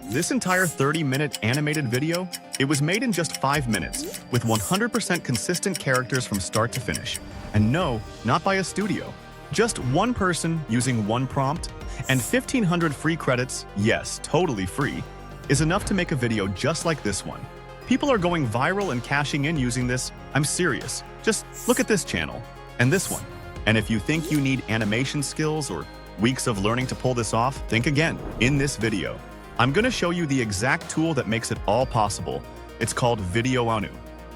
This entire 30-minute animated video, it was made in just 5 minutes, with 100% consistent characters from start to finish. And no, not by a studio. Just one person using one prompt, and 1,500 free credits, yes, totally free, is enough to make a video just like this one. People are going viral and cashing in using this. I'm serious. Just look at this channel, and this one. And if you think you need animation skills or weeks of learning to pull this off, think again. In this video, I'm going to show you the exact tool that makes it all possible. It's called Videoinu.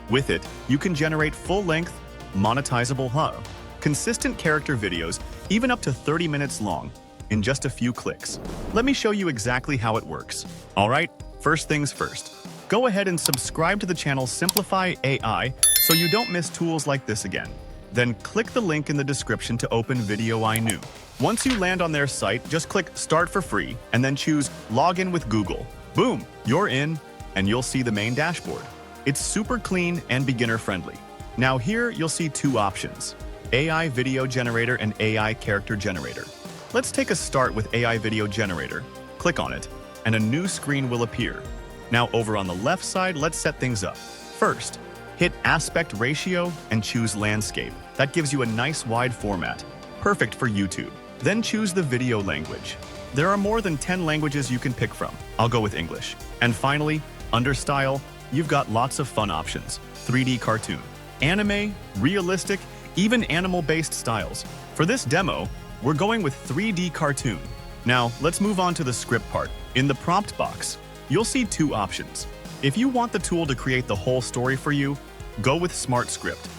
With it, you can generate full-length, monetizable, consistent character videos, even up to 30 minutes long, in just a few clicks. Let me show you exactly how it works. All right, first things first. Go ahead and subscribe to the channel Simplify AI so you don't miss tools like this again. Then click the link in the description to open Videoinu. Once you land on their site, just click Start for free and then choose Login with Google. Boom, you're in, and you'll see the main dashboard. It's super clean and beginner-friendly. Now here you'll see two options: AI Video Generator and AI Character Generator. Let's take a start with AI Video Generator. Click on it, and a new screen will appear. Now over on the left side, let's set things up. First, hit Aspect Ratio and choose Landscape. That gives you a nice wide format, perfect for YouTube. Then choose the video language. There are more than 10 languages you can pick from. I'll go with English. And finally, under Style, you've got lots of fun options: 3D cartoon, anime, realistic, even animal-based styles. For this demo, we're going with 3D cartoon. Now, let's move on to the script part. In the prompt box, you'll see two options. If you want the tool to create the whole story for you, go with Smart Script.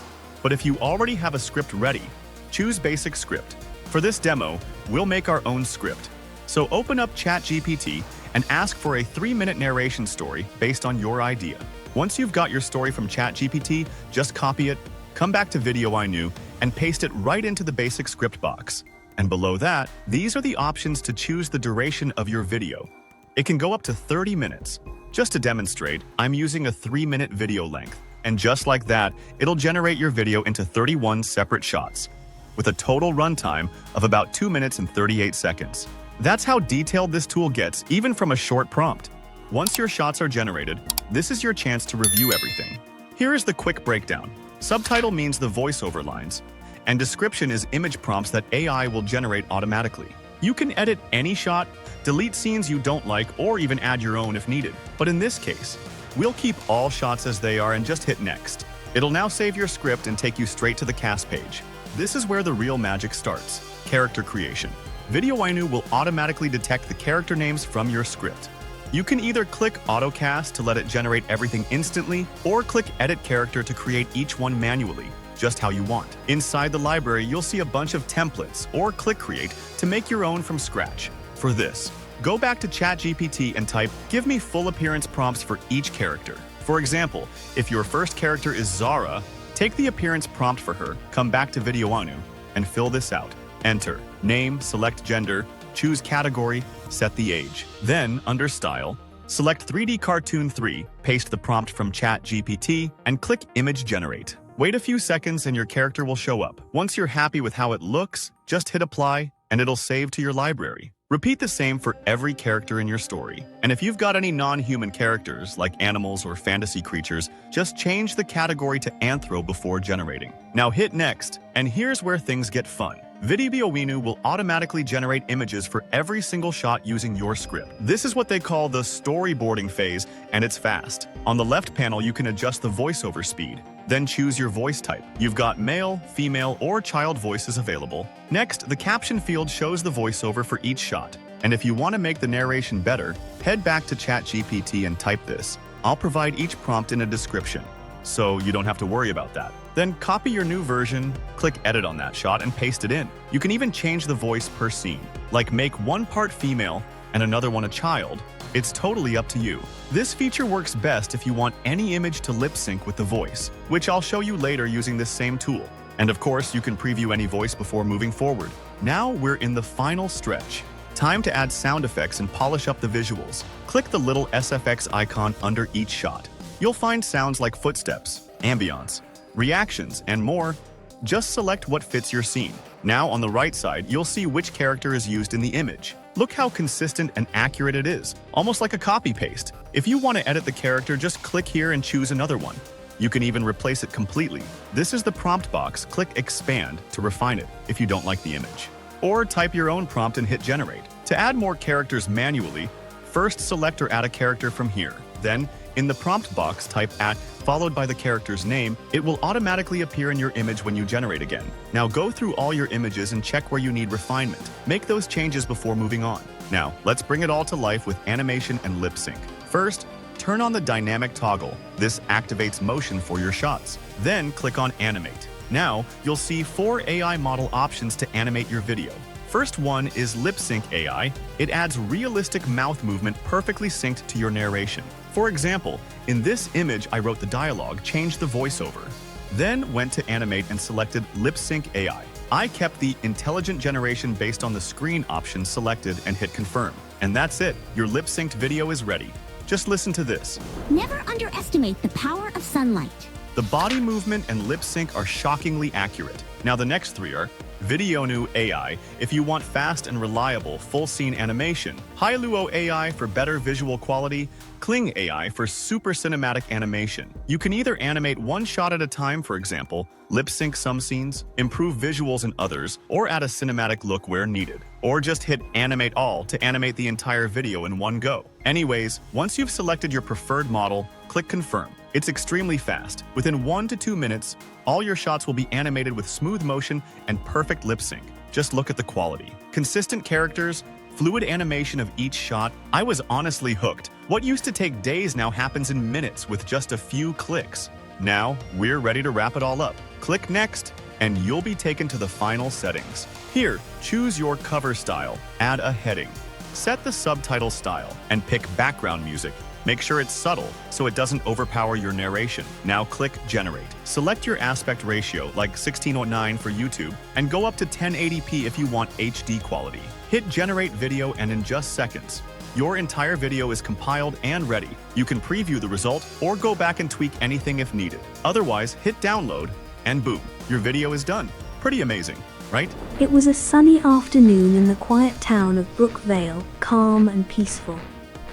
But if you already have a script ready, choose Basic Script. For this demo, we'll make our own script. So open up ChatGPT and ask for a 3-minute narration story based on your idea. Once you've got your story from ChatGPT, just copy it, come back to Videoinu, and paste it right into the basic script box. And below that, these are the options to choose the duration of your video. It can go up to 30 minutes. Just to demonstrate, I'm using a 3-minute video length. And just like that, it'll generate your video into 31 separate shots, with a total runtime of about 2 minutes and 38 seconds. That's how detailed this tool gets, even from a short prompt. Once your shots are generated, this is your chance to review everything. Here is the quick breakdown. Subtitle means the voiceover lines, and description is image prompts that AI will generate automatically. You can edit any shot, delete scenes you don't like, or even add your own if needed. But in this case, we'll keep all shots as they are and just hit Next. It'll now save your script and take you straight to the cast page. This is where the real magic starts: character creation. Videoinu will automatically detect the character names from your script. You can either click AutoCast to let it generate everything instantly, or click Edit Character to create each one manually, just how you want. Inside the library, you'll see a bunch of templates, or click Create to make your own from scratch. For this, go back to ChatGPT and type, "Give me full appearance prompts for each character." For example, if your first character is Zara, take the appearance prompt for her, come back to Videoinu, and fill this out. Enter name, select gender, choose category, set the age. Then, under Style, select 3D Cartoon 3, paste the prompt from ChatGPT, and click Image Generate. Wait a few seconds and your character will show up. Once you're happy with how it looks, just hit Apply, and it'll save to your library. Repeat the same for every character in your story. And if you've got any non-human characters, like animals or fantasy creatures, just change the category to Anthro before generating. Now hit Next, and here's where things get fun. Videoinu will automatically generate images for every single shot using your script. This is what they call the storyboarding phase, and it's fast. On the left panel, you can adjust the voiceover speed. Then choose your voice type. You've got male, female, or child voices available. Next, the caption field shows the voiceover for each shot. And if you want to make the narration better, head back to ChatGPT and type this. I'll provide each prompt in a description, so you don't have to worry about that. Then copy your new version, click Edit on that shot, and paste it in. You can even change the voice per scene, like make one part female and another one a child. It's totally up to you. This feature works best if you want any image to lip sync with the voice, which I'll show you later using this same tool. And of course, you can preview any voice before moving forward. Now we're in the final stretch. Time to add sound effects and polish up the visuals. Click the little SFX icon under each shot. You'll find sounds like footsteps, ambience, reactions, and more. Just select what fits your scene. Now on the right side, you'll see which character is used in the image. Look how consistent and accurate it is, almost like a copy-paste. If you want to edit the character, just click here and choose another one. You can even replace it completely. This is the prompt box. Click Expand to refine it if you don't like the image. Or type your own prompt and hit Generate. To add more characters manually, first select or add a character from here. Then, in the prompt box, type @ followed by the character's name. It will automatically appear in your image when you generate again. Now go through all your images and check where you need refinement. Make those changes before moving on. Now, let's bring it all to life with animation and lip sync. First, turn on the dynamic toggle. This activates motion for your shots. Then click on Animate. Now, you'll see 4 AI model options to animate your video. First one is Lip Sync AI. It adds realistic mouth movement perfectly synced to your narration. For example, in this image I wrote the dialogue, changed the voiceover. Then went to Animate and selected Lip Sync AI. I kept the intelligent generation based on the screen option selected and hit Confirm. And that's it, your lip synced video is ready. Just listen to this. Never underestimate the power of sunlight. The body movement and lip sync are shockingly accurate. Now the next 3 are Videoinu AI if you want fast and reliable full scene animation, Hailuo AI for better visual quality, Kling AI for super cinematic animation. You can either animate one shot at a time, for example, lip sync some scenes, improve visuals in others, or add a cinematic look where needed. Or just hit Animate All to animate the entire video in one go. Anyways, once you've selected your preferred model, click Confirm. It's extremely fast. Within 1 to 2 minutes, all your shots will be animated with smooth motion and perfect lip sync. Just look at the quality. Consistent characters, fluid animation of each shot. I was honestly hooked. What used to take days now happens in minutes with just a few clicks. Now, we're ready to wrap it all up. Click Next, and you'll be taken to the final settings. Here, choose your cover style, add a heading, set the subtitle style, and pick background music. Make sure it's subtle so it doesn't overpower your narration. Now click Generate. Select your aspect ratio, like 16:9 for YouTube, and go up to 1080p if you want HD quality. Hit Generate Video, and in just seconds, your entire video is compiled and ready. You can preview the result or go back and tweak anything if needed. Otherwise, hit Download, and boom, your video is done. Pretty amazing, right? It was a sunny afternoon in the quiet town of Brookvale, calm and peaceful.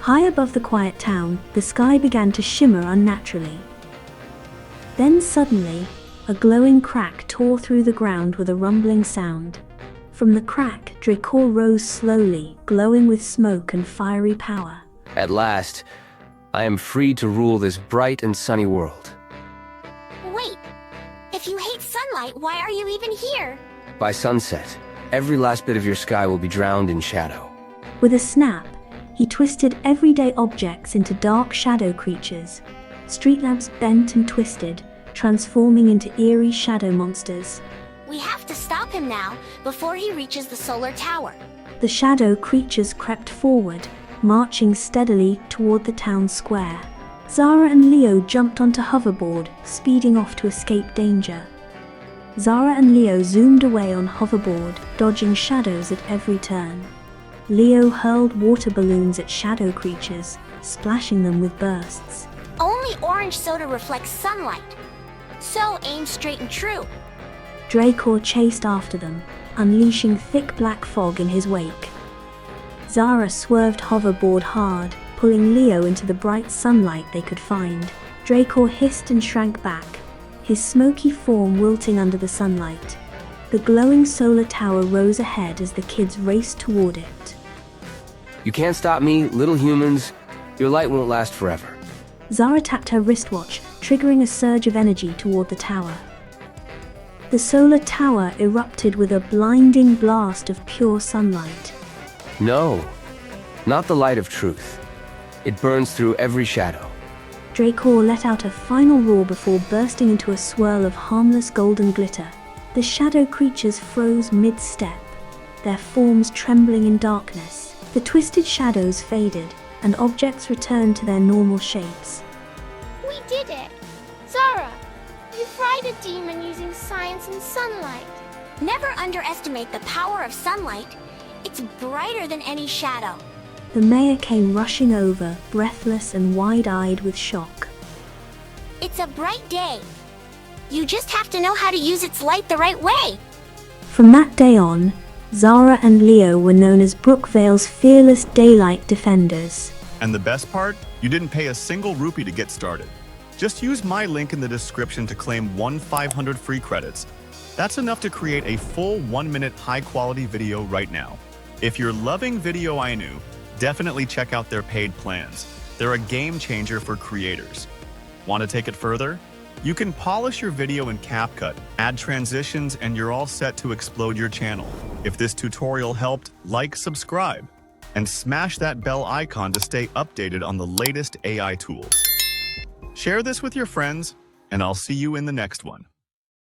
High above the quiet town, the sky began to shimmer unnaturally. Then suddenly, a glowing crack tore through the ground with a rumbling sound. From the crack, Dracor rose slowly, glowing with smoke and fiery power. At last, I am free to rule this bright and sunny world. Wait, if you hate sunlight, why are you even here? By sunset, every last bit of your sky will be drowned in shadow. With a snap, he twisted everyday objects into dark shadow creatures. Street lamps bent and twisted, transforming into eerie shadow monsters. We have to stop him now, before he reaches the solar tower. The shadow creatures crept forward, marching steadily toward the town square. Zara and Leo jumped onto hoverboard, speeding off to escape danger. Zara and Leo zoomed away on hoverboard, dodging shadows at every turn. Leo hurled water balloons at shadow creatures, splashing them with bursts. Only orange soda reflects sunlight, so aim straight and true. Dracor chased after them, unleashing thick black fog in his wake. Zara swerved hoverboard hard, pulling Leo into the bright sunlight they could find. Dracor hissed and shrank back, his smoky form wilting under the sunlight. The glowing solar tower rose ahead as the kids raced toward it. You can't stop me, little humans. Your light won't last forever. Zara tapped her wristwatch, triggering a surge of energy toward the tower. The solar tower erupted with a blinding blast of pure sunlight. No, not the light of truth. It burns through every shadow. Dracor let out a final roar before bursting into a swirl of harmless golden glitter. The shadow creatures froze mid-step, their forms trembling in darkness. The twisted shadows faded, and objects returned to their normal shapes. We did it! Zara, you fried a demon using science and sunlight. Never underestimate the power of sunlight. It's brighter than any shadow. The mayor came rushing over, breathless and wide-eyed with shock. It's a bright day. You just have to know how to use its light the right way. From that day on, Zara and Leo were known as Brookvale's fearless daylight defenders. And the best part? You didn't pay a single rupee to get started. Just use my link in the description to claim 500 free credits. That's enough to create a full 1-minute high-quality video right now. If you're loving Videoinu, definitely check out their paid plans. They're a game changer for creators. Want to take it further? You can polish your video in CapCut, add transitions, and you're all set to explode your channel. If this tutorial helped, like, subscribe, and smash that bell icon to stay updated on the latest AI tools. Share this with your friends, and I'll see you in the next one.